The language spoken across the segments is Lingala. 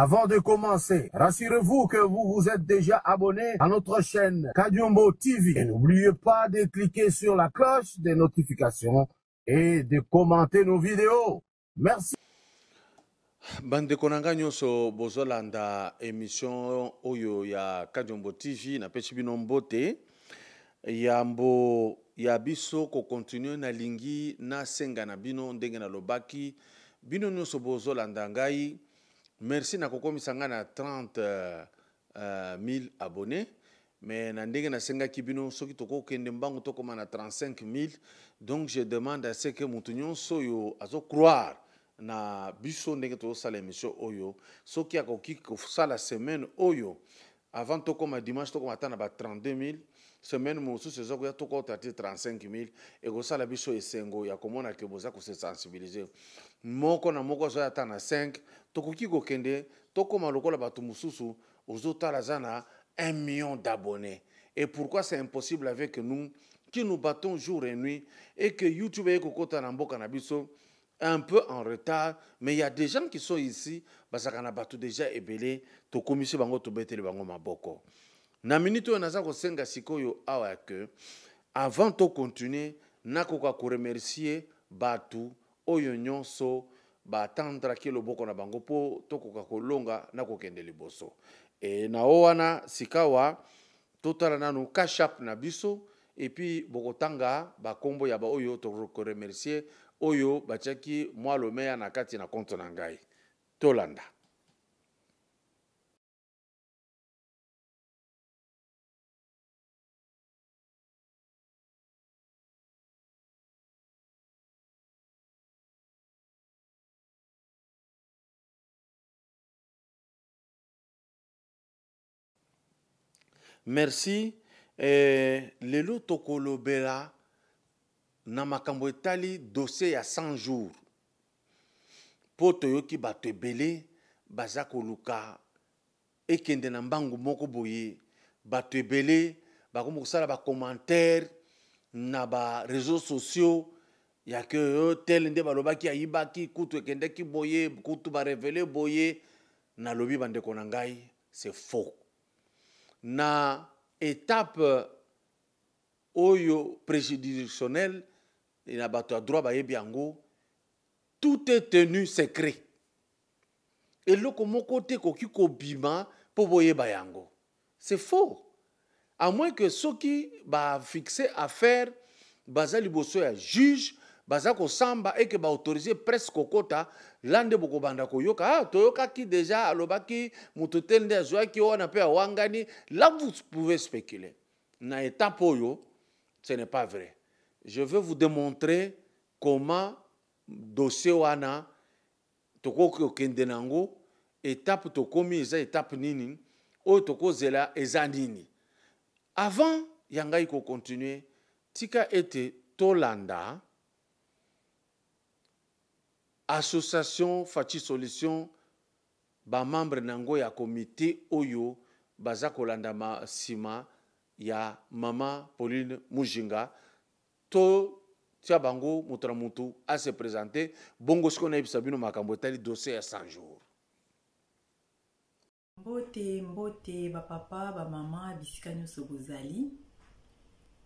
Avant de commencer, rassurez-vous que vous vous êtes déjà abonné à notre chaîne Kadiombo TV. Et n'oubliez pas de cliquer sur la cloche des notifications et de commenter nos vidéos. Merci. Bande konanga nyonso bozolanda émission oyo ya Kadiombo TV na pesi bino mbote yambo ya biso ko continue na lingi na senga na bino ndenge na lobaki bino nyonso bozolanda ngai. Merci na kokomisa nga na 30 000 abonnés. Mais na ndenge na senga kibino soki toko kende mbangu toko na 35 000. Donc je demande à ce que mutu nyonso yo azo croire na biso ndenge to sala émission oyo soki akoki ko sala semaine oyo avant toko ma dimanche toko matana ba 32 000. Semaine mosusu ezoko ya toko 35 000 et ko sala biso esengo ya komona ke boza ko se sensibiliser moko na moko zo ata na 5 toko ki ko kende toko malokola batu mususu ozotala zana 1 million d'abonnés. Et pourquoi c'est impossible avec nous qui nous battons jour et nuit et que YouTube est kokota na mboka na biso un peu en retard, mais il y a des gens qui sont ici parce qu'on a battu déjà ebelé to komisi bango to betele bango maboko. Na minute on a ko senga sikoyo awa que avant de continuer nakoka ko remercier batu oyo nyonso ba tandra ke loboko na bango po to koka ko longa nako kende liboso. Et na owana sikawa totala nanu kashap na biso et puis bokotanga ba kombo ya ba oyo to ko remercier oyo bachaki moi le meya na kati na compte na ngai tolanda. Merci. Lelo tokolobela na makambo etali dossier ya 100 jours. Poto yoki bato ebele baza koluka ekende na mbangu moko boye bato ebele bakomo kosala ba commentaire na ba réseaux sociaux ya que tel nde balobaki ayibaki kutu ekendeki boye kutu ba révéler boye na lobi bandeko na ngai c'est faux. Na étape oyo préjudicielle et na bato a droit ba yebiango tout est tenu secret. Et le côté koki ko bima po boye bayango. C'est faux. À moins que ceux qui ba fixer affaire baza liboso ya juge baza ko samba et que ba autoriser presque kota lande boko banda ko yoka toyoka ki déjà alobaki mutotel nde azwa ki ona pe wangani là vous pouvez spéculer. Na étape oyo ce n'est pas vrai. Je vais vous démontrer comment dossier wana toko kende nango étape tokomi eza étape nini o toko zela eza nini. Avant yangai ko continuer tika ete tolanda association Fachi Solution ba membre nango ya comité oyo baza kolanda ma sima ya mama Pauline Mujinga to tia bango mutra mutu a se présenter bongo ce qu'on a bisabino makambo tali dossier à 100 jours. Mbote ba papa ba mama bisika nyoso bozali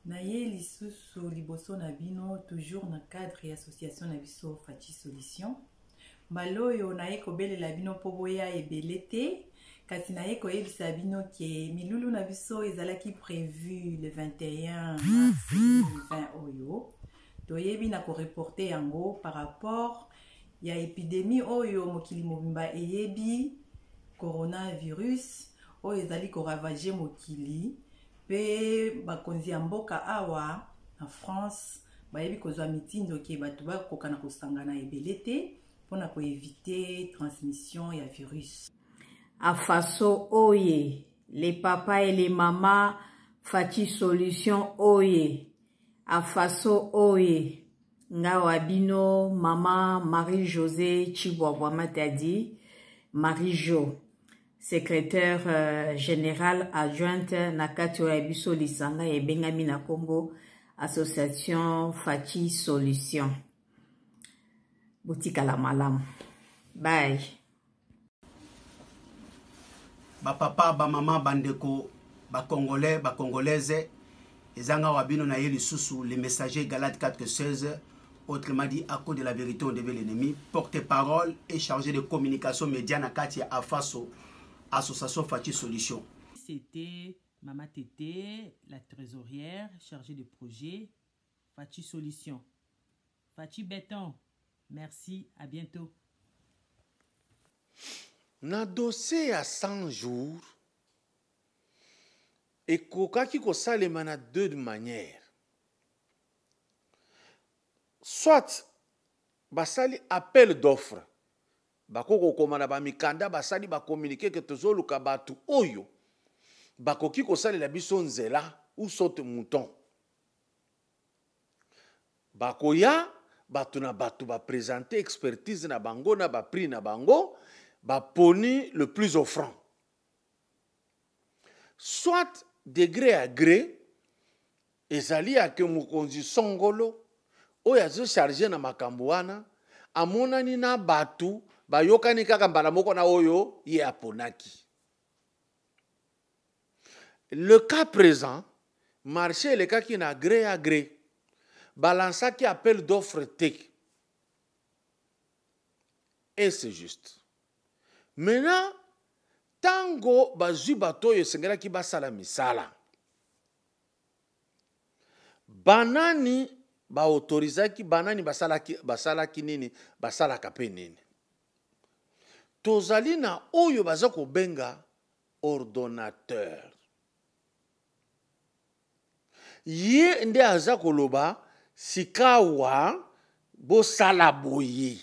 na ye lisusu liboso na bino toujours na cadre et association na biso Fachi Solution mbaloyo na ye kobelela bino po boya ebele te kasi na ye koyebisa bino ke milulu na biso ezalaki prévu le 21 mars 2020 oyo toyebi na ko reporter yango par rapport ya épidémie oyo mokili mobimba eyebi coronavirus oyo ezali ko ravager mokili pe bakonzi ya mboka awa na France bayebi kozwa mitindo ke bato bakoka na kosangana ebele te mpona ko éviter transmission ya virus. À faso oye, les papas et les mamas Fachi Solution oye. À faso oye, nga wabino mama Marie-Josée Chibwabwa Matadi, Marie-Jo, secrétaire générale adjointe nakati wa biso lisanga e bengami na Congo association Fachi Solution. Boutique à la malam. Bye. papa, maman, bandeko, congolais, congolaise, ezanga wabino na yeli susu, les messagers Galates 4:16, autrement dit, à cause de la vérité, on devait l'ennemi, porte-parole et chargé de communication média na kati ya Afaso, Association Fachi Solution. C'était Mama Tété, la trésorière chargée de projet Fachi Solution. Fachi Béton, merci, à bientôt. Na dossier à 100 jours, et kokaki ko salema na deux manières. Soit basali appel d'offre, bakoko komana ba mikanda basali ba communiquer que tozoluka batu oyo bakoki ko salela biso nzela ou saute mouton. Bakoya batu na batu ba présenter expertise na bango na ba prix na bango ba poni le plus offrant. Soit degré à gré ezali ake mokonzi songolo oyo azo chargé na makambo wana amonani na batu bayokani kaka mbala moko na oyo ye aponaki. Le cas présent, marché le cas qui na gré à gré, balança qui appelle d'offre T. Et c'est juste. Maintenant, tango bazui bato yo sengela ki basala misala. Banani ba autoriza ki banani basala ki nini basala kape nini. Tozali na oyo bazako benga ordonnateur. Ye nde aza koloba sikawa bo sala boye.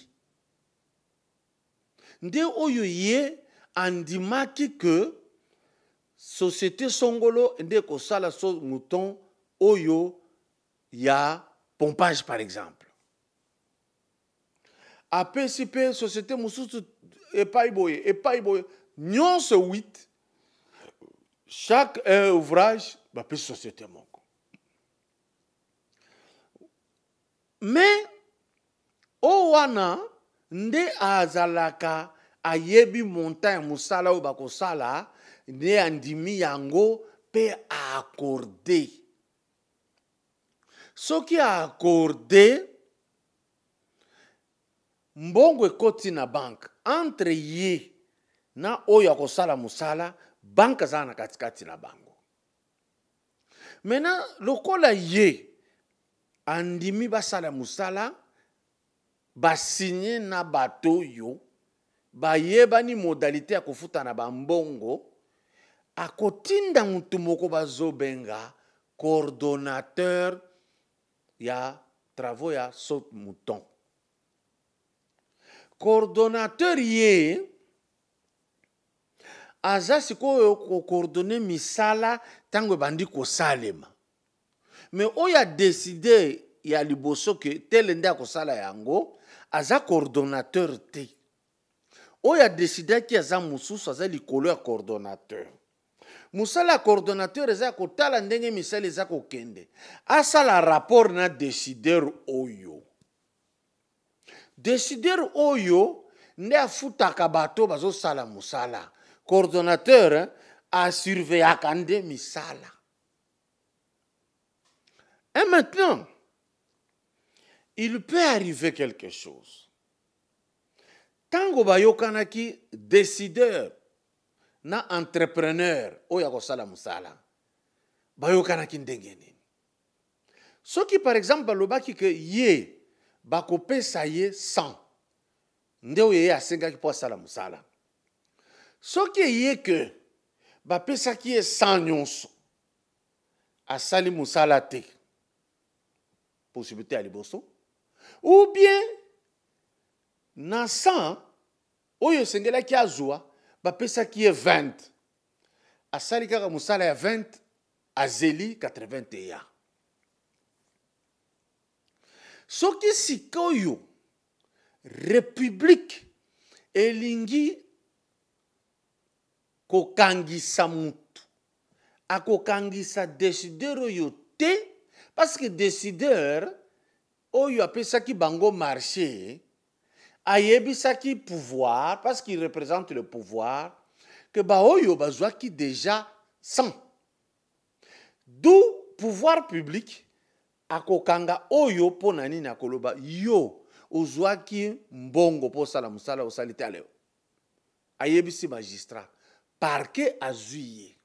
Nde oyo ye andimaki que société songolo nde ko sala so mouton oyo ya pompage par exemple. APCP société mususu epai boye nyonso 8 chaque ouvrage ba pe société moko. Mais owana nde azalaka ayebi montagne musala oyo bakosala nde andimi yango pe accordé. Soki accordé mbongo ekoti na banque entre ye na oyo akosala musala banque za na katikati na bango. Maintenant lokola ye andimi basala musala basigné na bato yo bayebani modalité ya kofuta na bambongo akotinda mutu moko bazobenga coordonnateur ya travaux ya saute mouton. Coordonnateur ye aza sikoyo ko coordonner misala tango bandi ko salema. Mais oyo a décidé ya liboso ke tel nde akosala yango aza coordonnateur te. Oyo a décidé ki aza mususu aza likolo ya coordonnateur. Musala coordonnateur eza kotala ndenge misala eza kokende. Asala rapport na décideur oyo. Décideur oyo nde afutaka bato bazo sala musala. Coordonnateur a surveillaka nde misala. Et maintenant, il peut arriver quelque chose. Tango bayokanaki décideur na entrepreneur oya kosala musala bayokanaki ndenge nini. Soki par exemple balobaki ke ye bakopesa ye 100 nde oyo ye asengaki po asala musala. Soki ye ke bapesaki ye 100 nyonso asali musala te. Possibilité à liboso. Ou bien, na 100, oyo sengela ki azwa, bapesa ki 20. Asali kaka musala ya 20, azeli 81. Soki sikoyo, République elingi kokangisa mutu, akokangisa décideur oyo te, parce que décideur, oyo apesaki bango marché, ayebisaki pouvoir, parce qu'il représente le pouvoir, que baoyo bazwaki déjà 100. D'où pouvoir public akokanga oyo pona nini akoloba yo ozwaki mbongo po sala musala osalite aleo. Ayebisi magistrat parquet azuye.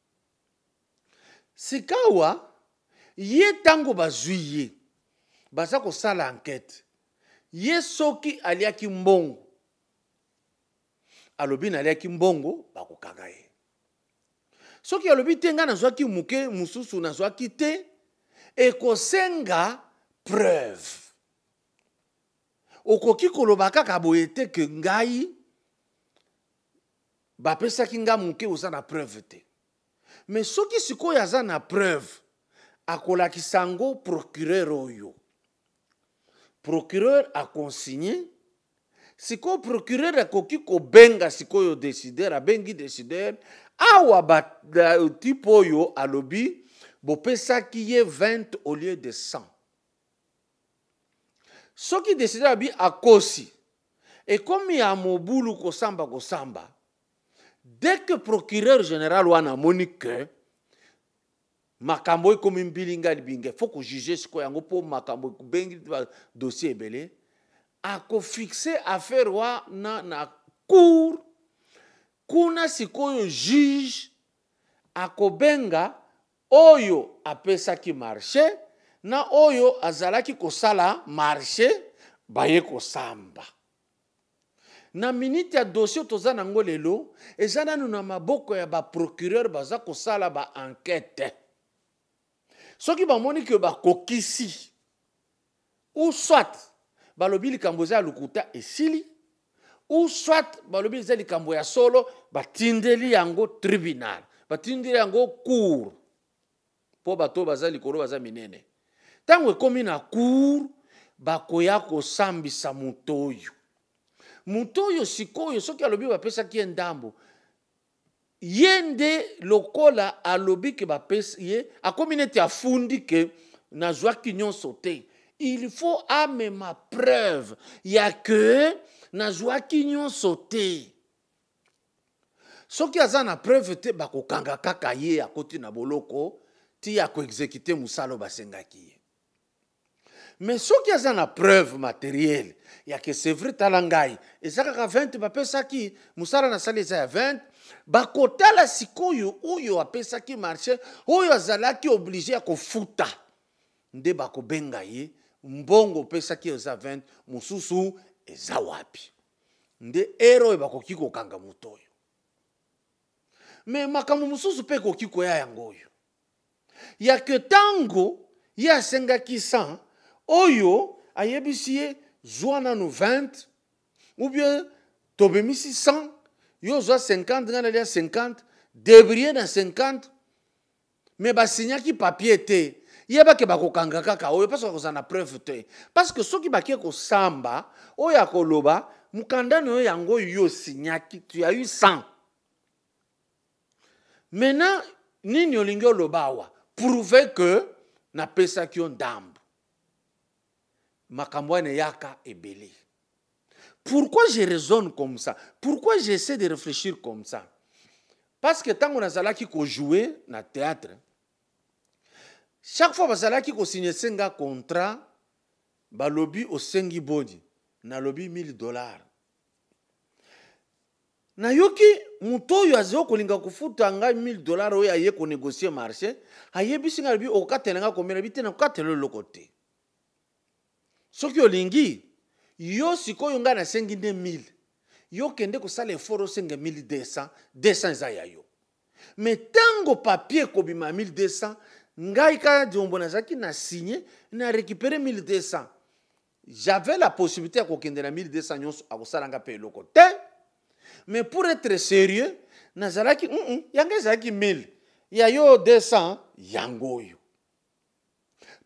Sikawa ye tango bazuye baza ko sala enquête. Ye soki aliaki mbongo alobi na aliaki mbongo bakokanga ye. Soki alobi te nga nazwaki muke mususu nazwaki te ekosenga preuve. Okoki koloba kaka boye te ke ngai bapesaki nga muke oza na preuve te. Mais soki sikoyo aza na preuve akolakisa ngo procureur oyo. Procureur a consigné. Sikoyo procureur akoki kobenga sikoyo décideur abengi décideur awa type oyo alobi bopesaki ye 20 au lieu de 100. Soki décideur abi akosi et comme ya mobulu kosamba dès que procureur général wana monique makambo ekomi mbilinga libinga faut ko juger sikoyo yango po makambo kubengi dossier ebele ako fixer affaire wana na cour kuna sikoyo juge akobenga oyo apesaki marché na oyo azalaki kosala marché baye kosamba. Na minute ya dossier toza nango lelo eza nanu na maboko ya ba procureur baza kosala ba enquête. Soki bamoni ke bakokisi ou soit balobi likambo za lukuta esili ou soit balobi za likambo ya solo batindeli yango tribunal batindeli yango cour po bato baza likolo baza minene. Tango ekomi na cour bakoya kosambisa mutoyo. Mutoyo sikoyo soki alobi bapesaki ye ndambo yende lokola alobi ke bapesa ye akomi neti afundi ke nazwaki nyonso te. Il faut amema preuve ya que nazwaki nyonso te. Soki aza na preuve te bakokanga kaka ye akoti na boloko ti ya ko exécuter musalo basengaki ye. Mais soki aza na preuve matérielle ya que c'est vrai talangai ezaka 20 bapesaki musala na sali ya 20 bakotala sikoyo oyo apesaki marché oyo azalaki obligé ya kofuta nde bakobenga ye mbongo pesaki eza 20 mususu eza wapi nde ero bakoki kokanga mutoyo. Mais makambo mususu pe koki koya yango oyo ya que tango ya asengaki 100 oyo ayebisi ye zwa nanu 20 ou bien tobemisi 100 yo zwa 50 ngana lia 50 débrouiller na 50 mais basignaki papier te yeba ke bakokanga kaka oyo parce que kozana preuve te parce que soki bakie kosamba oyo akoloba mukandani oyo yango yo signaki tu as eu 100. Maintenant nini olingi oloba awa prouver que na pesaki yo ndambo makambo ane yaka ebele. Pourquoi je raisonne comme ça? Pourquoi j'essaie de réfléchir comme ça? Parce que tant qu'on a zalaki ko jouer na théâtre, chaque fois bazalaki ko signer senga contrat, balobi o sengi boni, na lobi $1000. Na yoki mutoyo azeo kolinga kufuta nga $1000 oyo aye ko négocier marché, ayebi singa lobi o katelanga komela bitena katelo lokote. Soki olingi yo sikoyo nga na sengi 1000 yo kende kosala effort osenga 1200 200 eza ya yo. Mais tango papier kobima 1200 ngai ka diombo nazaki na signé na récupérer 1200 j'avais la possibilité ya kokende na 1200 nyonso akosalanga pe eloko te. Mais pour être sérieux nazalaki yanga ezalaki 1000 ya yo 200 yango yo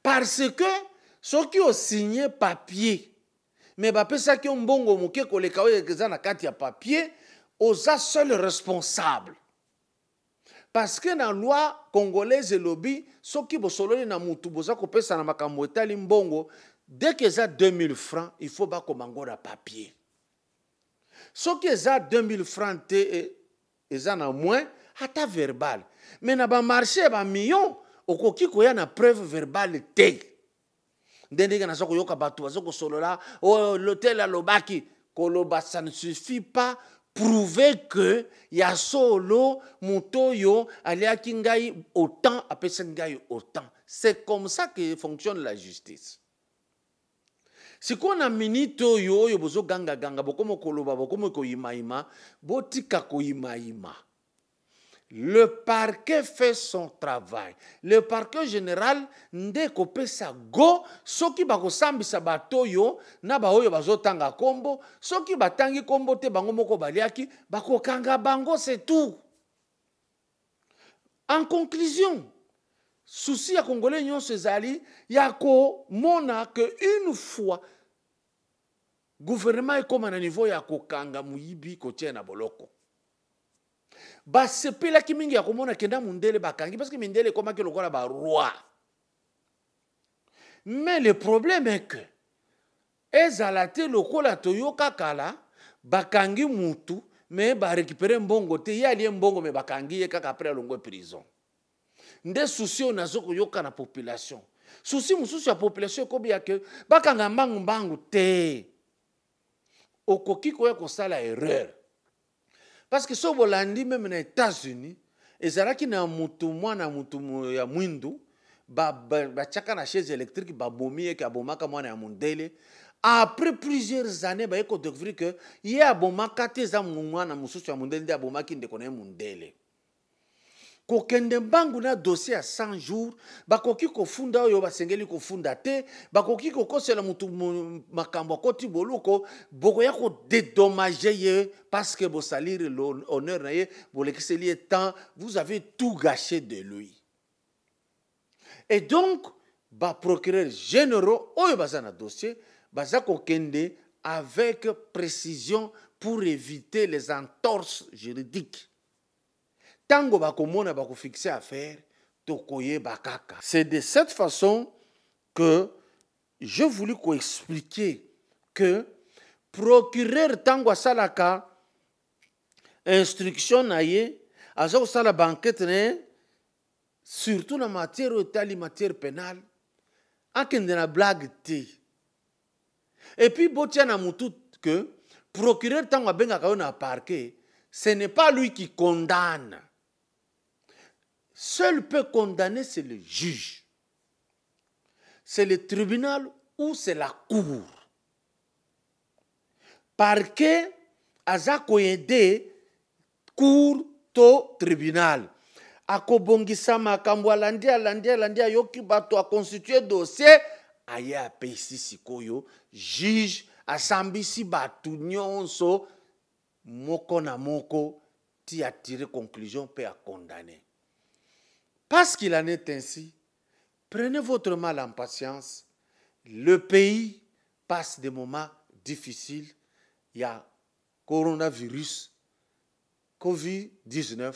parce que soki o signé papier mais bapesaki yo mbongo moke koleka oyo eza na kati ya papier oza seul responsable parce que na loi congolaise elobi soki bosololi na mutu boza kopesa na makambo etali mbongo dès que eza 2000 francs il faut bakoma ngo na papier soki eza 2000 francs te eza na moins ata verbal mais na ba marché ba million okoki koya na preuve verbale te ndenge na soko yoka bato bazoko solola oh l'hôtel alobaki koloba ça ne suffit pas prouver que ya solo mutoyo aliaki ngai autant apesa ngai autant. C'est comme ça que fonctionne la justice. Si qu'on a minito yo yo bozo ganga ganga bokomo koloba bokomo ko imaima botika ko imaima. Le parquet fait son travail. Le parquet général nde ko pesa go soki bako sambisa batoyo na ba oyo bazotanga kombo soki batangi kombo te bango moko baliaki bako kanga bango c'est tout. En conclusion, souci à Congolais nyonso ezali ya ko mona que une fois gouvernement est comme à niveau ya ko kanga muyibi ko tiena boloko. Ba sepela ki mingi ya komona kenda mundele bakangi parce que mindele koma ke lokola ba roi. Mais le problème est que ezalate lokola toyoka kala bakangi mutu mais ba récupérer mbongo te yali mbongo mais bakangi ye kaka après longo prison. Nde souci on azoko yoka na population. Souci mususu ya population ko bia que bakanga mbangu mbangu te. Okoki ko ya kosala erreur. Parce que so bolandi même na États-Unis ezalaki na mutu mwana mutu ya mwindu ba chaka na chaise électrique ba bomi e ka bomaka mwana ya mundele après plusieurs années ba eko découvrir que ye abomaka te za mwana mususu ya mundele nde abomaki ndeko na mundele kokende mbangu na dossier à 100 jours bakoki kofunda oyo basengeli kofunda te bakoki kokosela mutu makambo koti boluko bokoya ko dédommager ye parce que bo salir l'honneur na ye bolekiseli temps vous avez tout gâché de lui. Et donc ba procureur généraux oyo bazana dossier baza kokende avec précision pour éviter les entorses juridiques. Tango bakomona bako fixer affaire tokoye bakaka. C'est de cette façon que je voulais expliquer que procureur tango salaka instruction na ye azo sala banquette ne surtout na matière otali matière pénale akende na blague te. Et puis botia na mutu que procureur tango abenga ka na parquet ce n'est pas lui qui condamne. Seul peut condamner, c'est le juge. C'est le tribunal ou c'est la cour. Parquet, aza koyede cour to tribunal. Ako bongisa makambo alandia yoki bato a constitué dossier aye apesi sikoyo juge asambisi batu nyonso moko na moko ti a tiré conclusion pe a condamné. Parce qu'il en est ainsi, prenez votre mal en patience. Le pays passe des moments difficiles. Il y a coronavirus, Covid-19.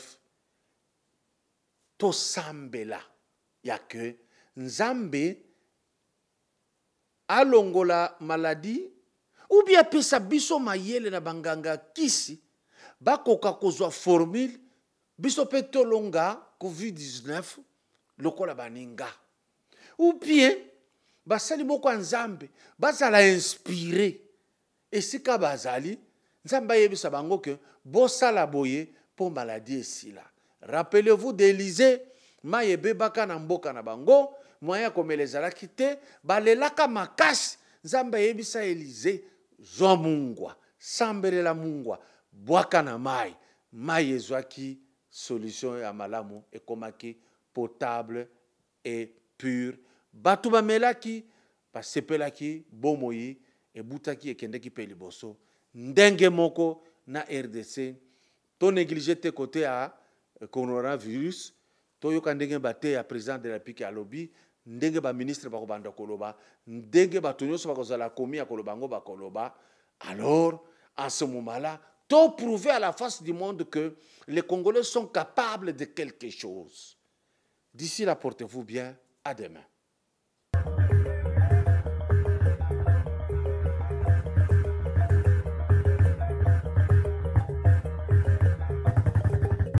To sambela. Il y a que Nzambe alongola maladie ou bien pesa biso mayele na banganga kisi bakoka kozwa formule biso pe tolonga Covid-19 lokola baninga ou bien basali moko Nzambe bazala inspiré esika bazali Nzambe yebisa bango ke bosala boye po maladie esila. Rappelez-vous d'Élysée mayebe baka na mboka na bango moya komelezalaki te balelaka makasi Nzambe yebisa Élysée zwa mungwa sambelela mungwa bwaka na mai ezwaki solution ya malamu ekomaki potable et pure. Batu bamelaki basepelaki bomoi ebutaki ekendeki pe liboso ndenge moko na RDC to négliger te côté à coronavirus to yoka ndenge bate ya président de la République alobi ndenge ba ministre bako banda koloba ndenge batu nyonso bakozala komi ya koloba ngo bakoloba. Alors en ce moment-là to prouver à la face du monde que les Congolais sont capables de quelque chose. D'ici là, portez-vous bien. À demain.